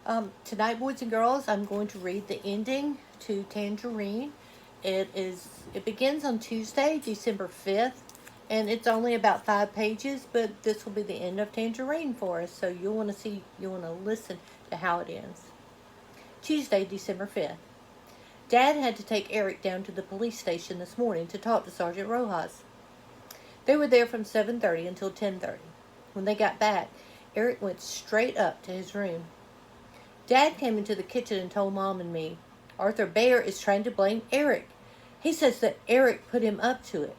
Tonight, boys and girls, I'm going to read the ending to Tangerine. It begins on Tuesday, December 5th, and it's only about 5 pages, but this will be the end of Tangerine for us. So you'll want to listen to how it ends. Tuesday, December 5th. Dad had to take Eric down to the police station this morning to talk to Sergeant Rojas. They were there from 7:30 until 10:30. When they got back, Eric went straight up to his room. Dad came into the kitchen and told Mom and me, Arthur Bayer is trying to blame Eric. He says that Eric put him up to it.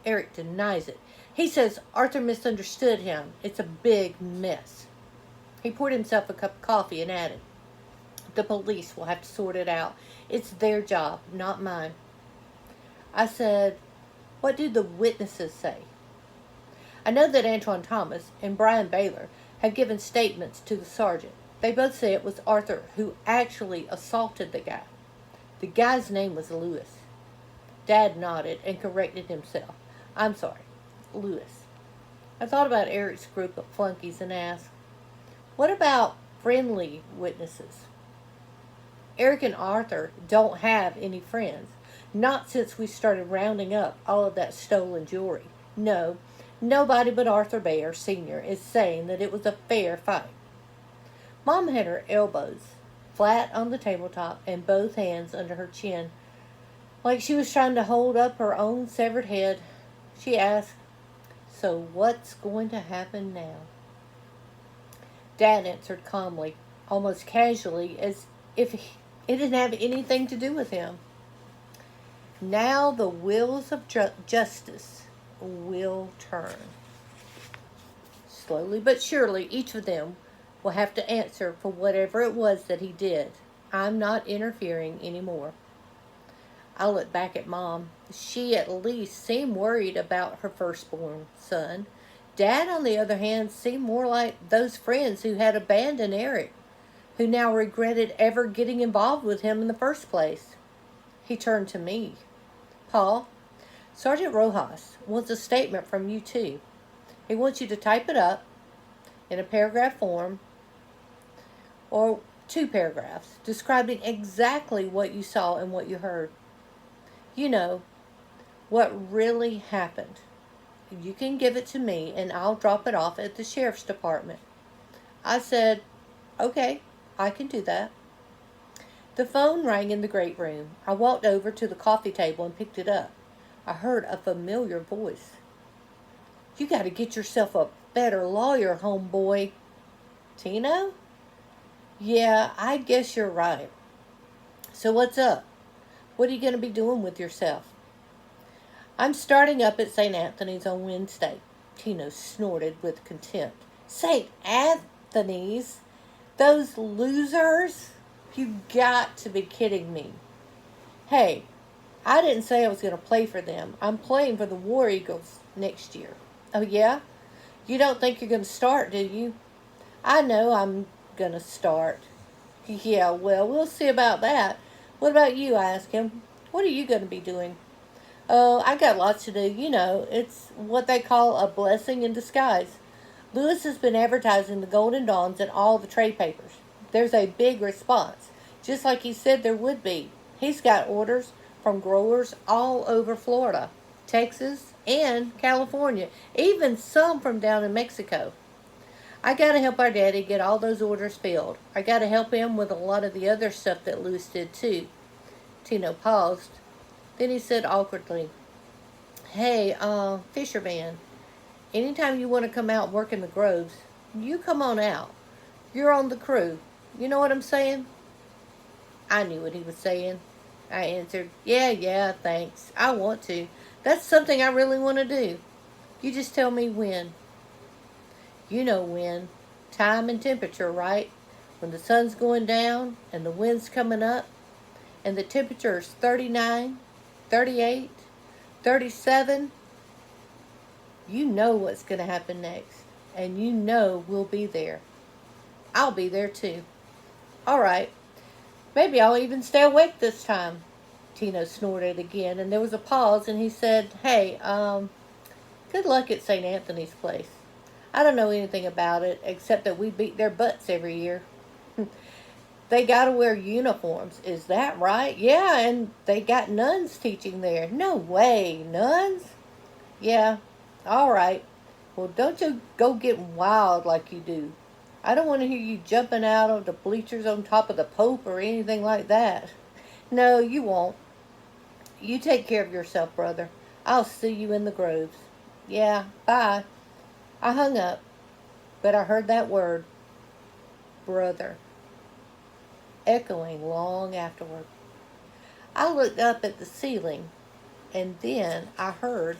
Eric denies it. He says Arthur misunderstood him. It's a big mess. He poured himself a cup of coffee and added, the police will have to sort it out. It's their job, not mine. I said, what do the witnesses say? I know that Antoine Thomas and Brian Baylor have given statements to the sergeant. They both say it was Arthur who actually assaulted the guy. The guy's name was Lewis. Dad nodded and corrected himself. I'm sorry, Lewis. I thought about Eric's group of flunkies and asked, what about friendly witnesses? Eric and Arthur don't have any friends. Not since we started rounding up all of that stolen jewelry. No, nobody but Arthur Bayer Sr. is saying that it was a fair fight. Mom had her elbows flat on the tabletop and both hands under her chin, like she was trying to hold up her own severed head. She asked, so what's going to happen now? Dad answered calmly, almost casually, as if it didn't have anything to do with him. Now the wheels of justice will turn. Slowly but surely, each of them will have to answer for whatever it was that he did. I'm not interfering anymore. I looked back at Mom. She at least seemed worried about her firstborn son. Dad, on the other hand, seemed more like those friends who had abandoned Eric, who now regretted ever getting involved with him in the first place. He turned to me. Paul, Sergeant Rojas wants a statement from you too. He wants you to type it up in a paragraph form or 2 paragraphs describing exactly what you saw and what you heard. You know, what really happened. You can give it to me and I'll drop it off at the sheriff's department. I said, okay, I can do that. The phone rang in the great room. I walked over to the coffee table and picked it up. I heard a familiar voice. You got to get yourself a better lawyer, homeboy. Tino? Yeah, I guess you're right. So what's up? What are you going to be doing with yourself? I'm starting up at St. Anthony's on Wednesday. Tino snorted with contempt. St. Anthony's? Those losers? You got to be kidding me. Hey, I didn't say I was going to play for them. I'm playing for the War Eagles next year. Oh, yeah? You don't think you're going to start, do you? I know I'm going to start. Yeah, well, we'll see about that. What about you? I asked him. What are you going to be doing? Oh, I got lots to do. You know, it's what they call a blessing in disguise. Lewis has been advertising the Golden Dawns in all the trade papers. There's a big response, just like he said there would be. He's got orders from growers all over Florida, Texas, and California, even some from down in Mexico. I got to help our daddy get all those orders filled. I got to help him with a lot of the other stuff that Lewis did too. Tino paused. Then he said awkwardly, hey, fisherman, anytime you want to come out and work in the groves, you come on out. You're on the crew. You know what I'm saying? I knew what he was saying. I answered, yeah, thanks. I want to. That's something I really want to do. You just tell me when. You know when. Time and temperature, right? When the sun's going down and the wind's coming up and the temperature is 39, 38, 37. You know what's going to happen next. And you know we'll be there. I'll be there too. All right. Maybe I'll even stay awake this time. Tino snorted again, and there was a pause, and he said, hey, good luck at St. Anthony's place. I don't know anything about it, except that we beat their butts every year. They got to wear uniforms. Is that right? Yeah, and they got nuns teaching there. No way, nuns? Yeah, all right. Well, don't you go getting wild like you do. I don't want to hear you jumping out of the bleachers on top of the Pope or anything like that. No, you won't. You take care of yourself, brother. I'll see you in the groves. Yeah, bye. I hung up, but I heard that word, brother, echoing long afterward. I looked up at the ceiling, and then I heard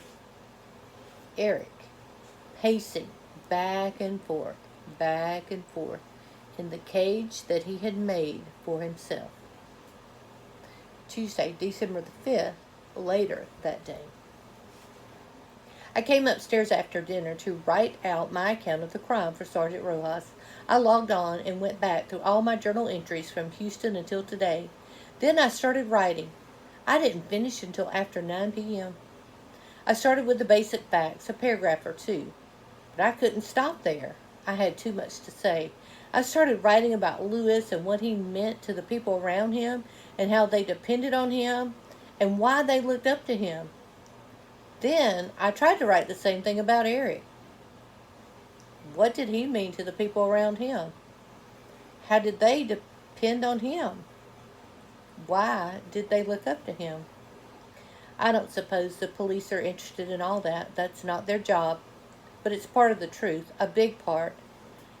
Eric pacing back and forth, in the cage that he had made for himself. Tuesday, December the 5th, later that day. I came upstairs after dinner to write out my account of the crime for Sergeant Rojas. I logged on and went back through all my journal entries from Houston until today. Then I started writing. I didn't finish until after 9 p.m. I started with the basic facts, a paragraph or two. But I couldn't stop there. I had too much to say. I started writing about Lewis and what he meant to the people around him and how they depended on him and why they looked up to him. Then I tried to write the same thing about Eric. What did he mean to the people around him? How did they depend on him? Why did they look up to him? I don't suppose the police are interested in all that. That's not their job. But it's part of the truth, a big part.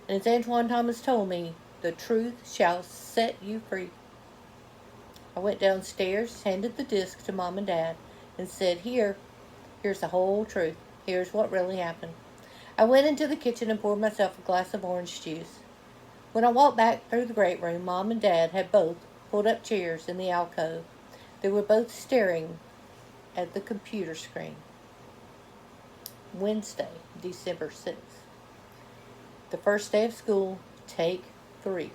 And as Antoine Thomas told me, the truth shall set you free. I went downstairs, handed the disc to Mom and Dad, and said, here's the whole truth. Here's what really happened. I went into the kitchen and poured myself a glass of orange juice. When I walked back through the great room, Mom and Dad had both pulled up chairs in the alcove. They were both staring at the computer screen. Wednesday, December 6th. The first day of school, take 3.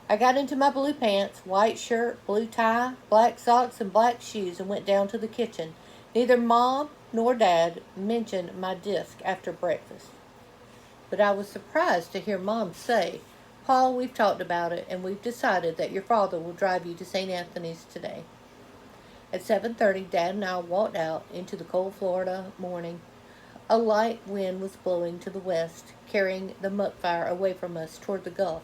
I got into my blue pants, white shirt, blue tie, black socks, and black shoes and went down to the kitchen. Neither Mom nor Dad mentioned my disc after breakfast. But I was surprised to hear Mom say, Paul, we've talked about it and we've decided that your father will drive you to St. Anthony's today. At 7:30, Dad and I walked out into the cold Florida morning. A light wind was blowing to the west, carrying the muck fire away from us toward the Gulf.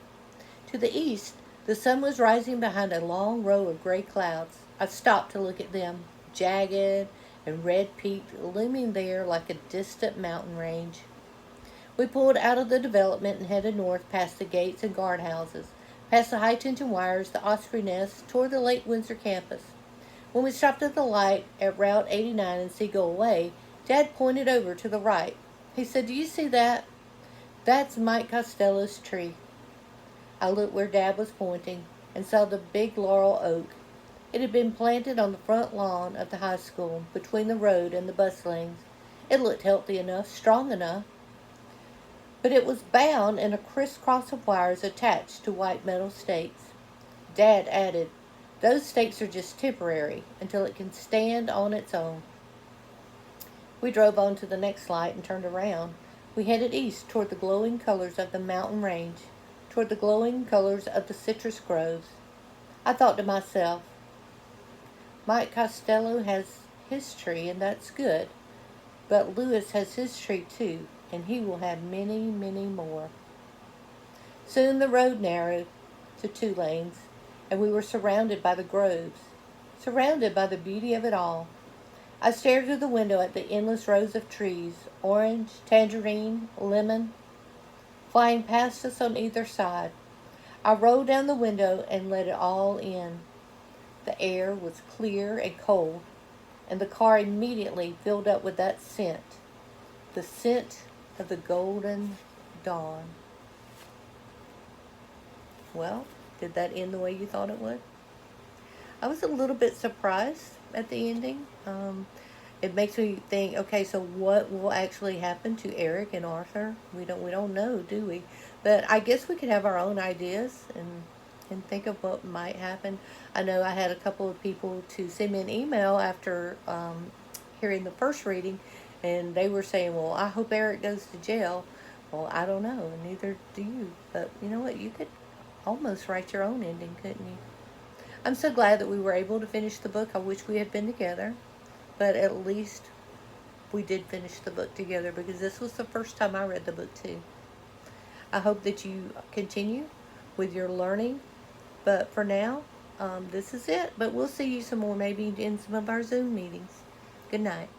To the east, the sun was rising behind a long row of gray clouds. I stopped to look at them, jagged and red-peaked, looming there like a distant mountain range. We pulled out of the development and headed north past the gates and guardhouses, past the high-tension wires, the osprey nest, toward the Lake Windsor campus. When we stopped at the light at Route 89 and Seagull Way, Dad pointed over to the right. He said, Do you see that? That's Mike Costello's tree. I looked where Dad was pointing and saw the big laurel oak. It had been planted on the front lawn of the high school, between the road and the bus lanes. It looked healthy enough, strong enough. But it was bound in a crisscross of wires attached to white metal stakes. Dad added, Those stakes are just temporary until it can stand on its own. We drove on to the next light and turned around. We headed east toward the glowing colors of the mountain range, toward the glowing colors of the citrus groves. I thought to myself, Mike Costello has his tree, and that's good. But Lewis has his tree too, and he will have many, many more. Soon the road narrowed to 2 lanes, and we were surrounded by the groves, surrounded by the beauty of it all. I stared through the window at the endless rows of trees, orange, tangerine, lemon, flying past us on either side. I rolled down the window and let it all in. The air was clear and cold, and the car immediately filled up with that scent, the scent of the golden dawn. Well, did that end the way you thought it would? I was a little bit surprised at the ending. It makes me think, okay, so what will actually happen to Eric and Arthur? We don't know, do we? But I guess we could have our own ideas and think of what might happen. I know I had a couple of people to send me an email after hearing the first reading, and they were saying, well, I hope Eric goes to jail. Well, I don't know, and neither do you. But you know what? You could almost write your own ending, couldn't you? I'm so glad that we were able to finish the book. I wish we had been together, but at least we did finish the book together because this was the first time I read the book too. I hope that you continue with your learning, but for now, this is it. But we'll see you some more maybe in some of our Zoom meetings. Good night.